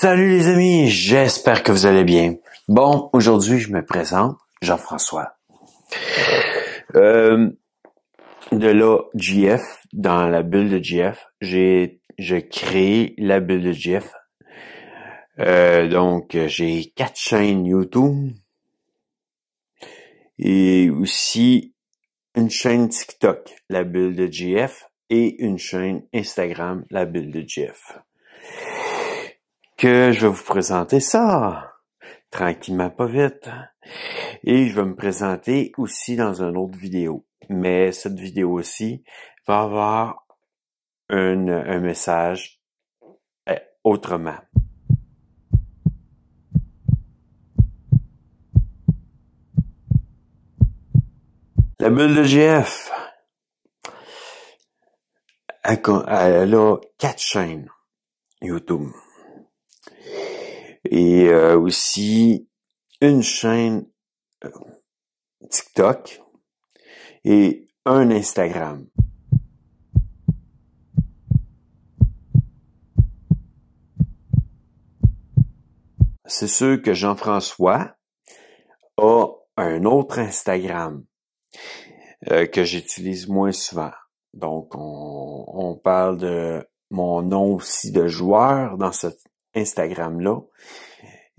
Salut les amis, j'espère que vous allez bien. Bon, aujourd'hui je me présente, Jean-François. De là, GF, dans la bulle de GF, j'ai créé la bulle de GF. Donc, j'ai 4 chaînes YouTube et aussi une chaîne TikTok, la bulle de GF, et une chaîne Instagram, la bulle de GF. Que je vais vous présenter ça, tranquillement pas vite. Et je vais me présenter aussi dans une autre vidéo. Mais cette vidéo aussi va avoir un message autrement. La bulle de GF, elle a 4 chaînes YouTube. Et aussi une chaîne TikTok et un Instagram. C'est sûr que Jean-François a un autre Instagram que j'utilise moins souvent. Donc, on parle de mon nom aussi de joueur dans cet Instagram-là.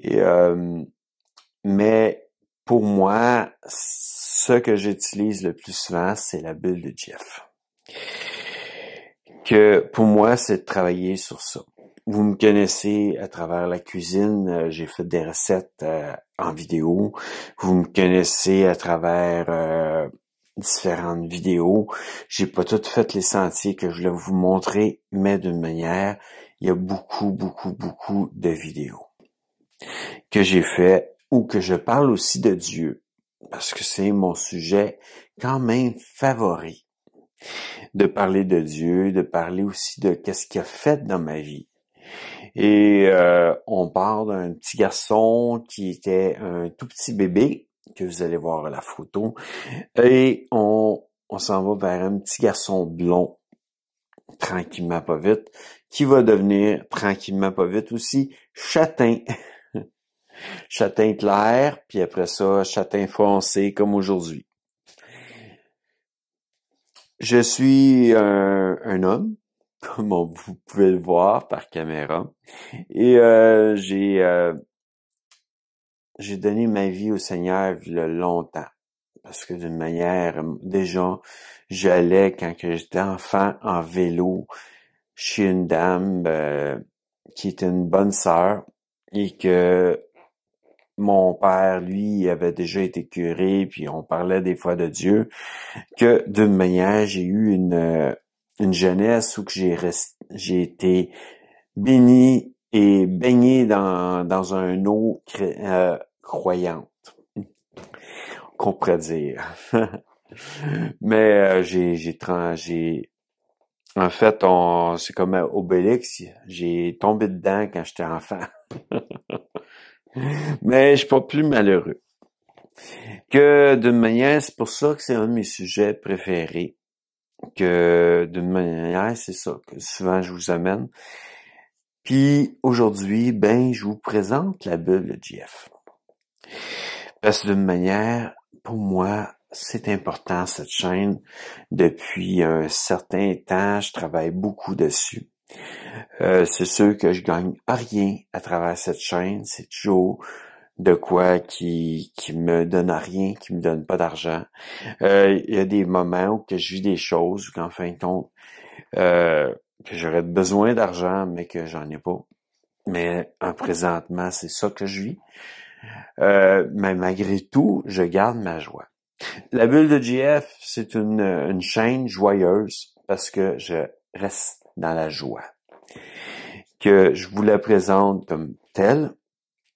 Et, mais pour moi, ce que j'utilise le plus souvent, c'est la bulle de GF. Que pour moi, c'est de travailler sur ça. Vous me connaissez à travers la cuisine, j'ai fait des recettes en vidéo. Vous me connaissez à travers différentes vidéos. J'ai pas tout fait les sentiers que je voulais vous montrer, mais d'une manière, il y a beaucoup de vidéos que j'ai fait ou que je parle aussi de Dieu, parce que c'est mon sujet quand même favori. De parler de Dieu, de parler aussi de qu'est-ce qu'il a fait dans ma vie. Et on parle d'un petit garçon qui était un tout petit bébé, que vous allez voir la photo, et on s'en va vers un petit garçon blond, tranquillement pas vite, qui va devenir tranquillement pas vite aussi châtain. Châtain clair, puis après ça, châtain foncé comme aujourd'hui. Je suis un homme, comme vous pouvez le voir par caméra, et j'ai donné ma vie au Seigneur il y a longtemps, parce que d'une manière, déjà, j'allais quand j'étais enfant en vélo chez une dame qui était une bonne sœur et que mon père, lui, avait déjà été curé, puis on parlait des fois de Dieu, que d'une manière, j'ai eu une jeunesse où que j'ai été béni et baigné dans un eau croyante, qu'on pourrait dire. Mais en fait, c'est comme Obélix, j'ai tombé dedans quand j'étais enfant. Mais je suis pas plus malheureux. Que d'une manière, c'est pour ça que c'est un de mes sujets préférés. Que d'une manière, c'est ça que souvent je vous amène. Puis aujourd'hui, je vous présente la bulle de GF. Parce que d'une manière, pour moi, c'est important cette chaîne. Depuis un certain temps, je travaille beaucoup dessus. C'est sûr que je gagne rien à travers cette chaîne. C'est toujours de quoi qui me donne rien, qui me donne pas d'argent. Il y a des moments où que je vis des choses, qu'en fin de compte, que j'aurais besoin d'argent, mais que j'en ai pas. Mais présentement, c'est ça que je vis. Mais malgré tout, je garde ma joie. La bulle de GF, c'est une chaîne joyeuse parce que je reste dans la joie. Que je vous la présente comme telle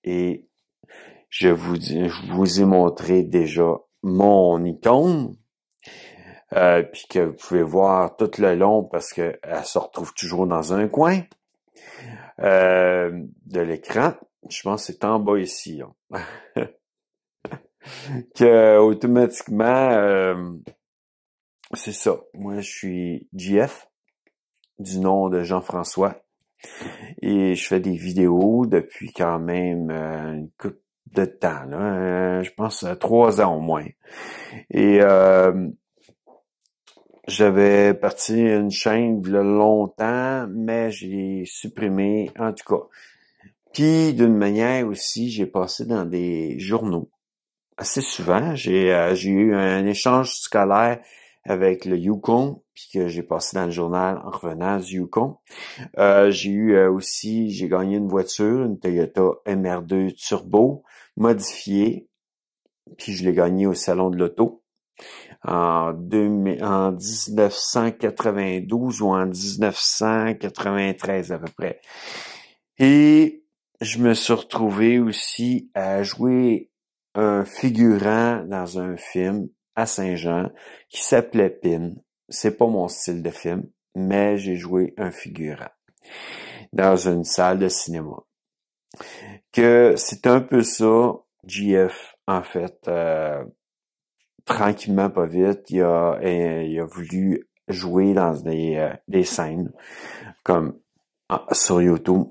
et je vous ai montré déjà mon icône, puis que vous pouvez voir tout le long parce que elle se retrouve toujours dans un coin de l'écran. Je pense que c'est en bas ici. Que automatiquement, c'est ça. Moi, je suis GF, du nom de Jean-François. Et je fais des vidéos depuis quand même une couple de temps, là, je pense 3 ans au moins. Et j'avais parti une chaîne il y a longtemps, mais j'ai supprimé, en tout cas. Puis d'une manière aussi, j'ai passé dans des journaux assez souvent. J'ai eu un échange scolaire avec le Yukon, puis que j'ai passé dans le journal en revenant du Yukon. J'ai eu aussi, j'ai gagné une voiture, une Toyota MR2 Turbo modifiée, puis je l'ai gagnée au Salon de l'Auto en 1992 ou en 1993 à peu près. Et je me suis retrouvé aussi à jouer un figurant dans un film à Saint-Jean qui s'appelait Pin. C'est pas mon style de film, mais j'ai joué un figurant dans une salle de cinéma. Que c'est un peu ça, JF, en fait. Tranquillement, pas vite, il a voulu jouer dans des scènes comme sur YouTube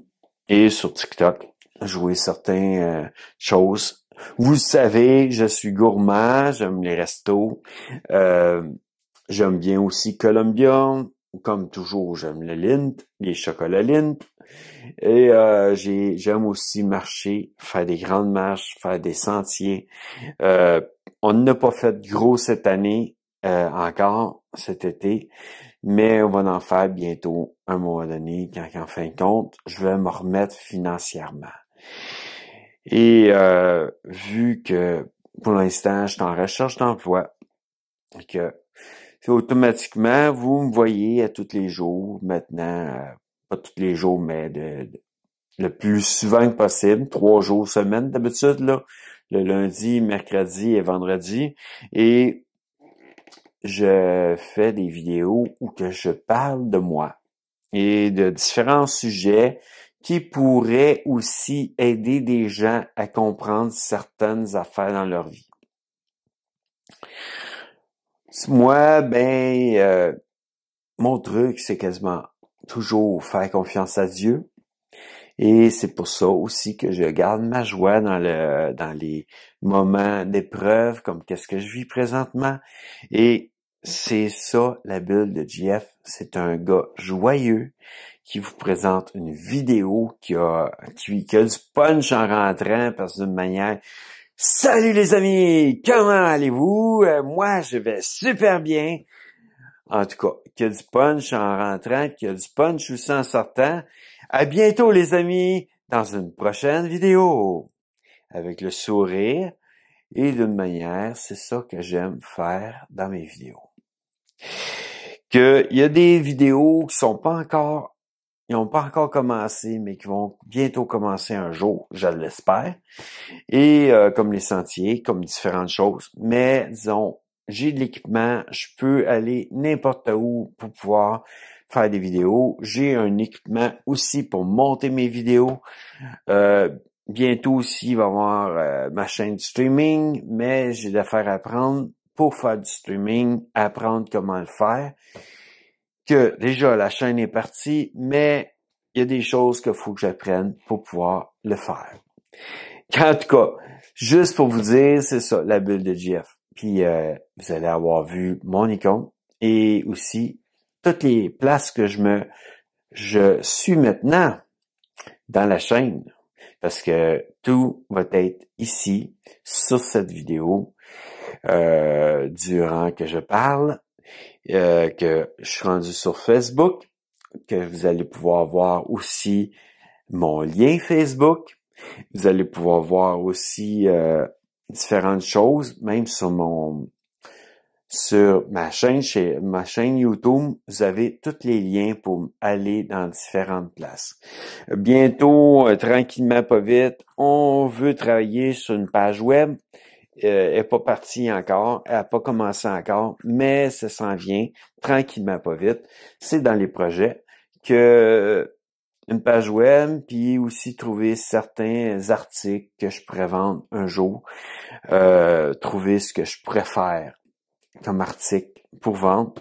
et sur TikTok, jouer certaines choses. Vous le savez, je suis gourmand, j'aime les restos, j'aime bien aussi Columbia, comme toujours, j'aime le Lindt, les chocolats Lindt, et j'aime aussi marcher, faire des grandes marches, faire des sentiers. On n'a pas fait gros cette année, encore cet été, mais on va en faire bientôt, à un moment donné, quand en fin de compte, je vais me remettre financièrement. Et vu que pour l'instant, je suis en recherche d'emploi, que automatiquement, vous me voyez à tous les jours maintenant, pas tous les jours, mais le plus souvent que possible, 3 jours semaine d'habitude, là, le lundi, mercredi et vendredi. Et je fais des vidéos où que je parle de moi et de différents sujets qui pourraient aussi aider des gens à comprendre certaines affaires dans leur vie. Moi, mon truc, c'est quasiment toujours faire confiance à Dieu. Et c'est pour ça aussi que je garde ma joie dans les moments d'épreuve, comme qu'est-ce que je vis présentement. Et c'est ça, la bulle de JF. C'est un gars joyeux qui vous présente une vidéo qui a du punch en rentrant parce d'une manière. Salut les amis! Comment allez-vous? Moi, je vais super bien. En tout cas, qui a du punch en rentrant, qui a du punch aussi en sortant. À bientôt les amis, dans une prochaine vidéo. Avec le sourire et d'une manière, c'est ça que j'aime faire dans mes vidéos. Il y a des vidéos qui sont pas encore, ils n'ont pas encore commencé, mais qui vont bientôt commencer un jour, je l'espère. Et comme les sentiers, comme différentes choses. Mais disons, j'ai de l'équipement, je peux aller n'importe où pour pouvoir faire des vidéos. J'ai un équipement aussi pour monter mes vidéos. Bientôt aussi, il va y avoir ma chaîne de streaming, mais j'ai d'affaires à apprendre pour faire du streaming, apprendre comment le faire. Que déjà, la chaîne est partie, mais il y a des choses qu'il faut que j'apprenne pour pouvoir le faire. En tout cas, juste pour vous dire, c'est ça, la bulle de JF. Puis vous allez avoir vu mon icône et aussi toutes les places que je suis maintenant dans la chaîne. Parce que tout va être ici, sur cette vidéo, durant que je parle, que je suis rendu sur Facebook, que vous allez pouvoir voir aussi mon lien Facebook. Vous allez pouvoir voir aussi différentes choses, même sur ma chaîne YouTube, vous avez tous les liens pour aller dans différentes places. Bientôt, tranquillement, pas vite, on veut travailler sur une page web. Elle n'est pas partie encore, elle n'a pas commencé encore, mais ça s'en vient tranquillement, pas vite. C'est dans les projets que une page web, puis aussi trouver certains articles que je pourrais vendre un jour, trouver ce que je pourrais faire comme article pour vendre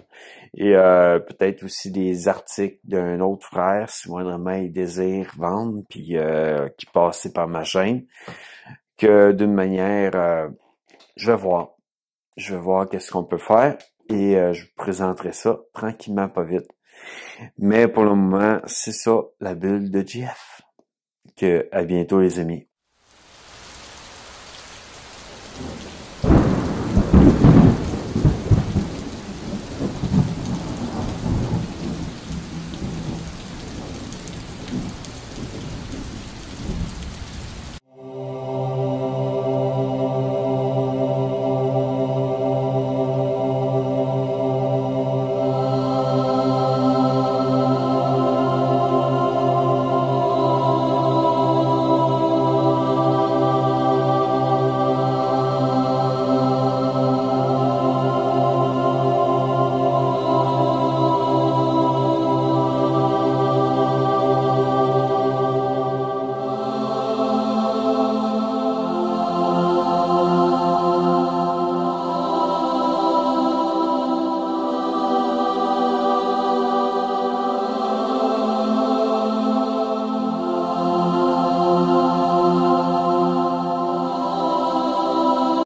Et peut-être aussi des articles d'un autre frère, si moindrement il désire vendre, puis qui passait par ma chaîne, que d'une manière, je vais voir. Je vais voir qu'est-ce qu'on peut faire et je vous présenterai ça tranquillement, pas vite. Mais pour le moment, c'est ça, la bulle de Jeff. À bientôt les amis.